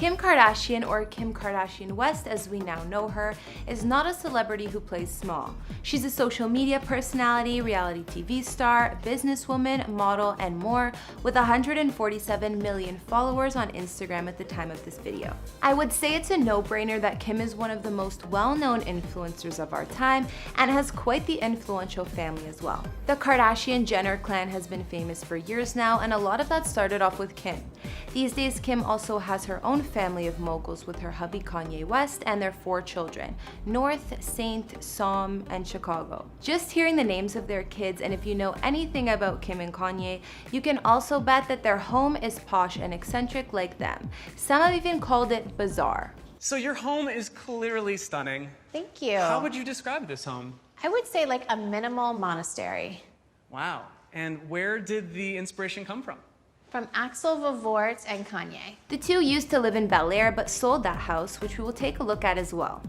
Kim Kardashian, or Kim Kardashian West as we now know her, is not a celebrity who plays small. She's a social media personality, reality TV star, businesswoman, model, and more, with 147 million followers on Instagram at the time of this video. I would say it's a no-brainer that Kim is one of the most well-known influencers of our time and has quite the influential family as well. The Kardashian-Jenner clan has been famous for years now, and a lot of that started off with Kim. These days, Kim also has her own family of moguls with her hubby Kanye West and their 4 children, North, Saint, Psalm, and Chicago. Just hearing the names of their kids, and if you know anything about Kim and Kanye, you can also bet that their home is posh and eccentric like them. Some have even called it bizarre. So your home is clearly stunning. Thank you. How would you describe this home? I would say like a minimal monastery. Wow. And where did the inspiration come from? From Axel Vavort and Kanye. The two used to live in Bel Air but sold that house, which we will take a look at as well.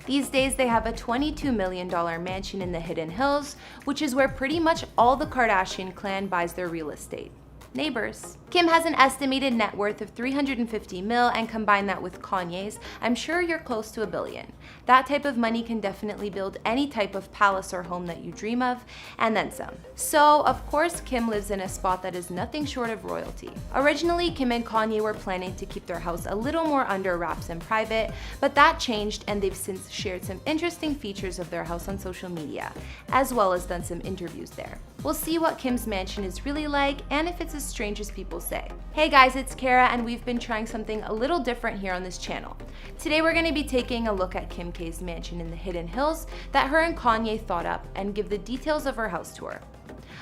These days they have a $22 million mansion in the Hidden Hills, which is where pretty much all the Kardashian clan buys their real estate. Neighbors. Kim has an estimated net worth of $350 mil, and combine that with Kanye's, I'm sure you're close to $1 billion. That type of money can definitely build any type of palace or home that you dream of, and then some. So, of course, Kim lives in a spot that is nothing short of royalty. Originally, Kim and Kanye were planning to keep their house a little more under wraps and private, but that changed, and they've since shared some interesting features of their house on social media, as well as done some interviews there. We'll see what Kim's mansion is really like, and if it's as strange as people say. Hey guys, it's Kara, and we've been trying something a little different here on this channel. Today we're going to be taking a look at Kim K's mansion in the Hidden Hills that her and Kanye thought up, and give the details of her house tour.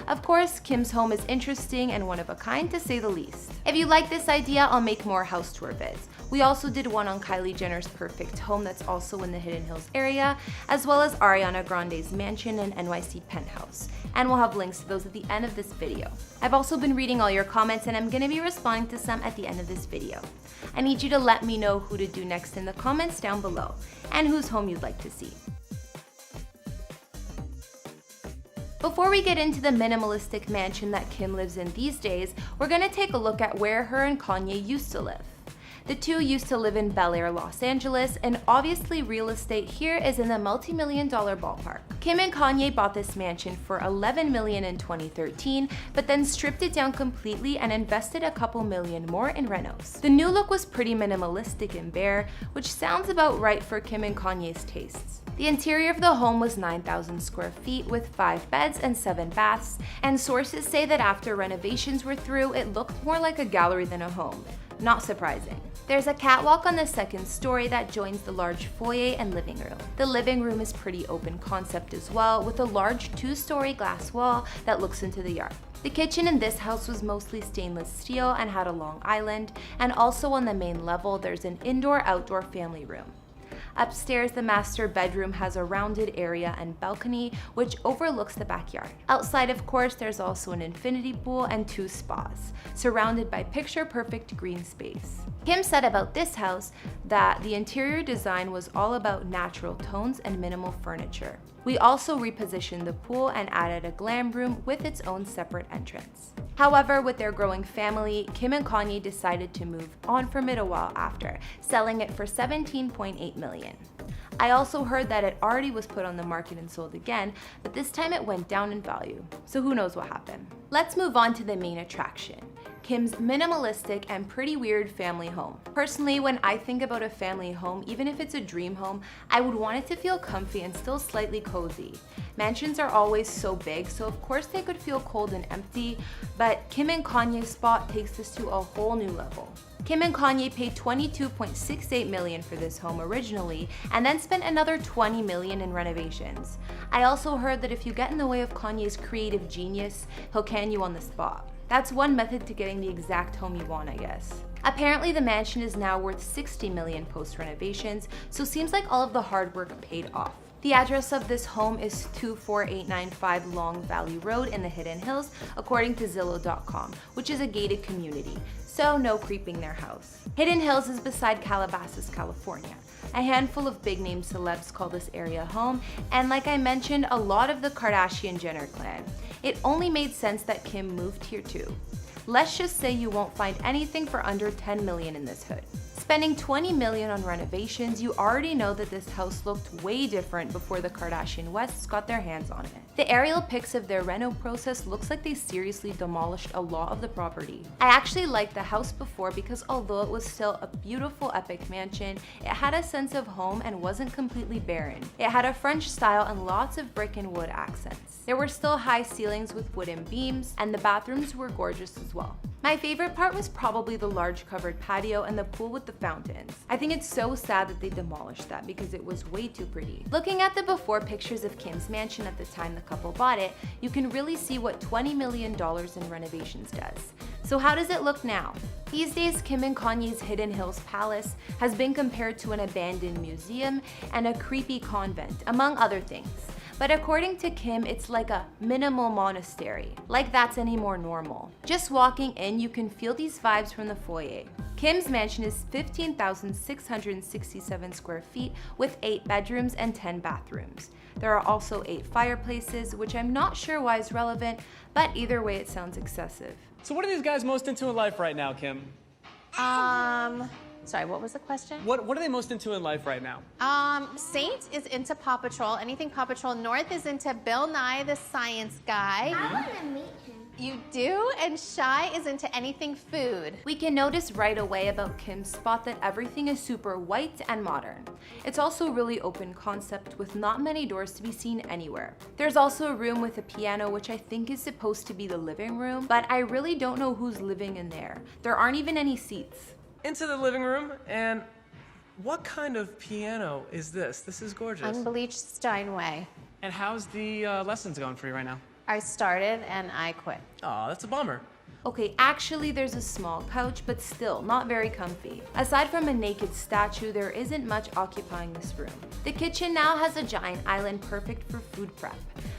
Of course, Kim's home is interesting and one of a kind, to say the least. If you like this idea, I'll make more house tour vids. We also did one on Kylie Jenner's perfect home that's also in the Hidden Hills area, as well as Ariana Grande's mansion and NYC penthouse. And we'll have links to those at the end of this video. I've also been reading all your comments, and I'm going to be responding to some at the end of this video. I need you to let me know who to do next in the comments down below, and whose home you'd like to see. Before we get into the minimalistic mansion that Kim lives in these days, we're going to take a look at where her and Kanye used to live. The two used to live in Bel Air, Los Angeles, and obviously real estate here is in the multi-million-dollar ballpark. Kim and Kanye bought this mansion for $11 million in 2013, but then stripped it down completely and invested a couple million more in renos. The new look was pretty minimalistic and bare, which sounds about right for Kim and Kanye's tastes. The interior of the home was 9,000 square feet with 5 beds and 7 baths, and sources say that after renovations were through, it looked more like a gallery than a home. Not surprising. There's a catwalk on the 2nd story that joins the large foyer and living room. The living room is pretty open concept as well, with a large 2-story glass wall that looks into the yard. The kitchen in this house was mostly stainless steel and had a long island, and also on the main level there's an indoor-outdoor family room. Upstairs, the master bedroom has a rounded area and balcony, which overlooks the backyard. Outside, of course, there's also an infinity pool and 2 spas, surrounded by picture-perfect green space. Kim said about this house that the interior design was all about natural tones and minimal furniture. We also repositioned the pool and added a glam room with its own separate entrance. However, with their growing family, Kim and Kanye decided to move on from it a while after, selling it for $17.8 million. I also heard that it already was put on the market and sold again, but this time it went down in value, so who knows what happened. Let's move on to the main attraction, Kim's minimalistic and pretty weird family home. Personally, when I think about a family home, even if it's a dream home, I would want it to feel comfy and still slightly cozy. Mansions are always so big, so of course they could feel cold and empty, but Kim and Kanye's spot takes this to a whole new level. Kim and Kanye paid $22.68 million for this home originally, and then spent another $20 million in renovations. I also heard that if you get in the way of Kanye's creative genius, he'll can you on the spot. That's one method to getting the exact home you want, I guess. Apparently the mansion is now worth $60 million post-renovations, so seems like all of the hard work paid off. The address of this home is 24895 Long Valley Road in the Hidden Hills, according to Zillow.com, which is a gated community, so no creeping their house. Hidden Hills is beside Calabasas, California. A handful of big-name celebs call this area home, and like I mentioned, a lot of the Kardashian-Jenner clan. It only made sense that Kim moved here too. Let's just say you won't find anything for under $10 million in this hood. Spending $20 million on renovations, you already know that this house looked way different before the Kardashian Wests got their hands on it. The aerial pics of their reno process looks like they seriously demolished a lot of the property. I actually liked the house before because although it was still a beautiful epic mansion, it had a sense of home and wasn't completely barren. It had a French style and lots of brick and wood accents. There were still high ceilings with wooden beams, and the bathrooms were gorgeous as well. My favorite part was probably the large covered patio and the pool with the fountains. I think it's so sad that they demolished that because it was way too pretty. Looking at the before pictures of Kim's mansion at the time the couple bought it, you can really see what $20 million in renovations does. So how does it look now? These days, Kim and Kanye's Hidden Hills Palace has been compared to an abandoned museum and a creepy convent, among other things. But according to Kim, it's like a minimal monastery, like that's any more normal. Just walking in, you can feel these vibes from the foyer. Kim's mansion is 15,667 square feet with 8 bedrooms and 10 bathrooms. There are also 8 fireplaces, which I'm not sure why is relevant, but either way it sounds excessive. So what are these guys most into in life right now, Kim? Sorry, what was the question? What are they most into in life right now? Saint is into Paw Patrol, anything Paw Patrol. North is into Bill Nye the Science Guy. I want to meet him. You do? And Shy is into anything food. We can notice right away about Kim's spot that everything is super white and modern. It's also really open concept with not many doors to be seen anywhere. There's also a room with a piano, which I think is supposed to be the living room, but I really don't know who's living in there. There aren't even any seats. Into the living room, and what kind of piano is this? This is gorgeous. Unbleached Steinway. And how's the lessons going for you right now? I started and I quit. Aw, that's a bummer. Okay, actually there's a small couch, but still not very comfy. Aside from a naked statue, there isn't much occupying this room. The kitchen now has a giant island perfect for food prep,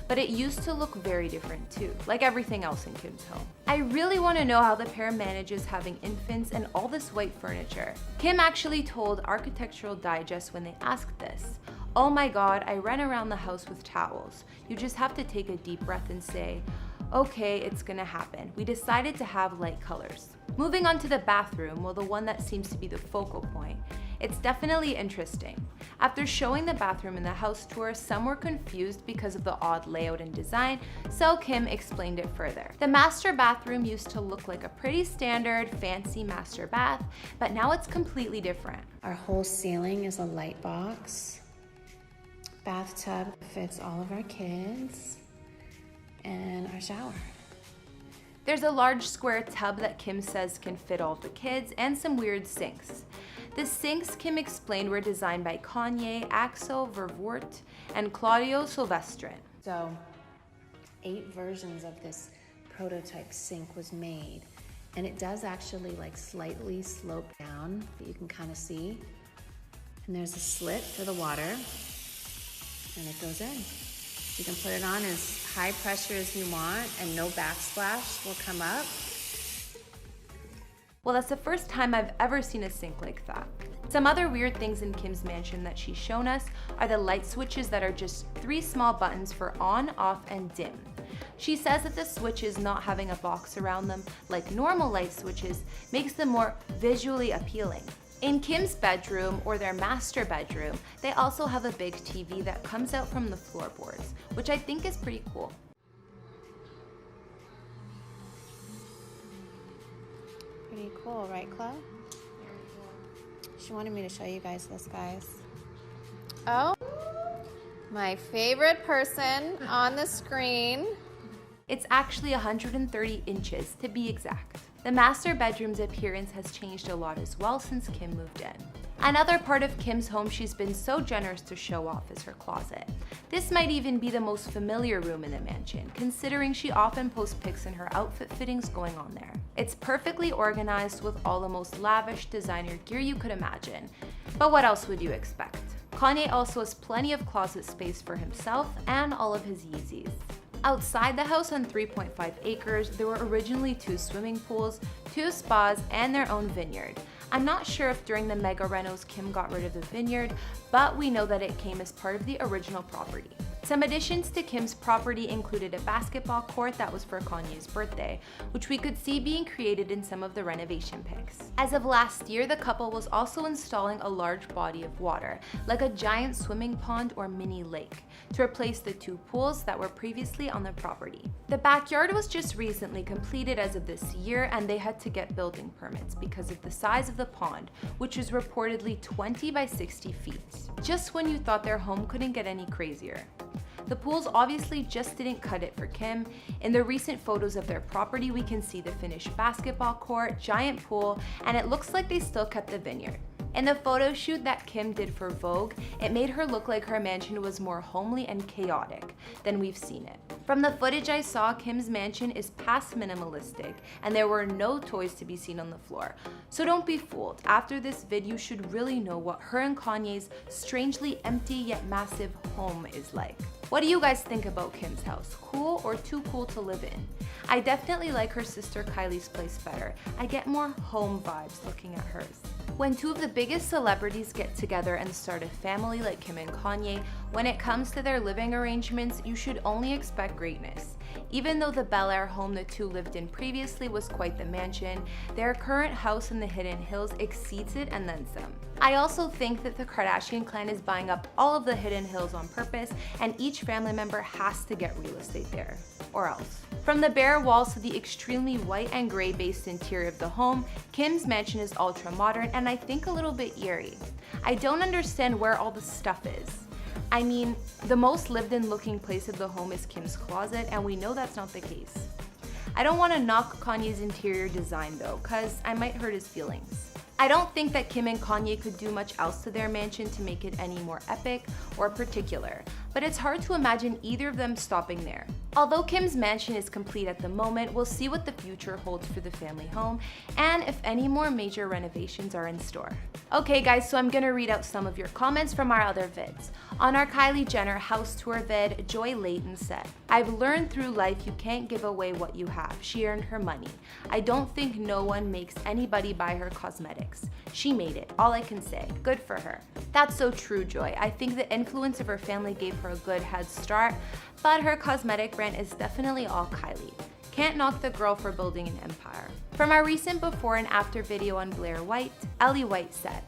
but it used to look very different too, like everything else in Kim's home. I really want to know how the pair manages having infants and all this white furniture. Kim actually told Architectural Digest when they asked this, "Oh my god, I ran around the house with towels. You just have to take a deep breath and say, okay, it's gonna happen. We decided to have light colors." Moving on to the bathroom, well, the one that seems to be the focal point, it's definitely interesting. After showing the bathroom in the house tour, some were confused because of the odd layout and design, so Kim explained it further. The master bathroom used to look like a pretty standard, fancy master bath, but now it's completely different. Our whole ceiling is a light box. Bathtub fits all of our kids. And our shower. There's a large square tub that Kim says can fit all the kids and some weird sinks. The sinks, Kim explained, were designed by Kanye, Axel Vervoort, and Claudio Silvestrin. So 8 versions of this prototype sink was made. And it does actually like slightly slope down that you can kind of see. And there's a slit for the water and it goes in. You can put it on as high pressure as you want and no backsplash will come up. Well, that's the first time I've ever seen a sink like that. Some other weird things in Kim's mansion that she's shown us are the light switches that are just 3 small buttons for on, off, and dim. She says that the switches not having a box around them, like normal light switches, makes them more visually appealing. In Kim's bedroom, or their master bedroom, they also have a big TV that comes out from the floorboards, which I think is pretty cool. Pretty cool, right, Chloe? She wanted me to show you guys this, guys. Oh, my favorite person on the screen. It's actually 130 inches to be exact. The master bedroom's appearance has changed a lot as well since Kim moved in. Another part of Kim's home she's been so generous to show off is her closet. This might even be the most familiar room in the mansion, considering she often posts pics in her outfit fittings going on there. It's perfectly organized with all the most lavish designer gear you could imagine. But what else would you expect? Kanye also has plenty of closet space for himself and all of his Yeezys. Outside the house on 3.5 acres, there were originally 2 swimming pools, 2 spas, and their own vineyard. I'm not sure if during the mega renos Kim got rid of the vineyard, but we know that it came as part of the original property. Some additions to Kim's property included a basketball court that was for Kanye's birthday, which we could see being created in some of the renovation pics. As of last year, the couple was also installing a large body of water, like a giant swimming pond or mini lake, to replace the 2 pools that were previously on the property. The backyard was just recently completed as of this year, and they had to get building permits because of the size of the pond, which is reportedly 20 by 60 feet. Just when you thought their home couldn't get any crazier. The pools obviously just didn't cut it for Kim. In the recent photos of their property, we can see the finished basketball court, giant pool, and it looks like they still kept the vineyard. In the photo shoot that Kim did for Vogue, it made her look like her mansion was more homely and chaotic than we've seen it. From the footage I saw, Kim's mansion is past minimalistic, and there were no toys to be seen on the floor. So don't be fooled. After this vid, you should really know what her and Kanye's strangely empty yet massive home is like. What do you guys think about Kim's house? Cool or too cool to live in? I definitely like her sister Kylie's place better. I get more home vibes looking at hers. When 2 of the biggest celebrities get together and start a family like Kim and Kanye, when it comes to their living arrangements, you should only expect greatness. Even though the Bel Air home the 2 lived in previously was quite the mansion, their current house in the Hidden Hills exceeds it and then some. I also think that the Kardashian clan is buying up all of the Hidden Hills on purpose, and each family member has to get real estate there, or else. From the bare walls to the extremely white and gray based interior of the home, Kim's mansion is ultra modern and I think a little bit eerie. I don't understand where all the stuff is. I mean, the most lived in looking place of the home is Kim's closet, and we know that's not the case. I don't want to knock Kanye's interior design though, cause I might hurt his feelings. I don't think that Kim and Kanye could do much else to their mansion to make it any more epic or particular, but it's hard to imagine either of them stopping there. Although Kim's mansion is complete at the moment, we'll see what the future holds for the family home and if any more major renovations are in store. Okay guys, so I'm gonna read out some of your comments from our other vids. On our Kylie Jenner house tour vid, Joy Layton said, "I've learned through life you can't give away what you have. She earned her money. I don't think no one makes anybody buy her cosmetics. She made it, all I can say. Good for her." That's so true, Joy. I think the influence of her family gave her a good head start, but her cosmetic brand is definitely all Kylie. Can't knock the girl for building an empire. From our recent before and after video on Blair White, Ellie White said,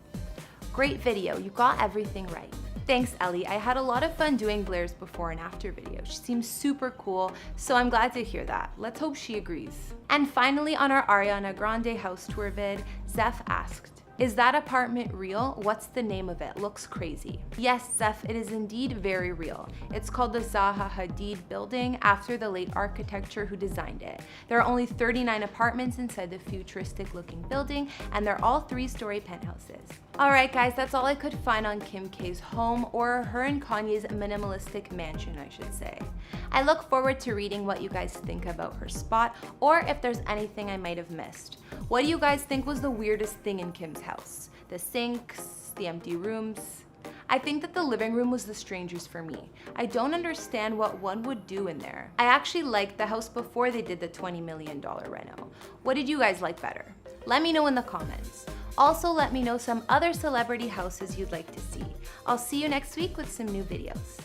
"Great video, you got everything right." Thanks, Ellie. I had a lot of fun doing Blair's before and after video. She seems super cool, so I'm glad to hear that. Let's hope she agrees. And finally, on our Ariana Grande house tour vid, Zeph asked, "Is that apartment real? What's the name of it? Looks crazy." Yes, Zeph, it is indeed very real. It's called the Zaha Hadid building after the late architecture who designed it. There are only 39 apartments inside the futuristic looking building, and they're all 3-story penthouses. Alright guys, that's all I could find on Kim K's home, or her and Kanye's minimalistic mansion, I should say. I look forward to reading what you guys think about her spot, or if there's anything I might have missed. What do you guys think was the weirdest thing in Kim's house? The sinks, the empty rooms? I think that the living room was the strangest for me. I don't understand what one would do in there. I actually liked the house before they did the $20 million reno. What did you guys like better? Let me know in the comments. Also, let me know some other celebrity houses you'd like to see. I'll see you next week with some new videos.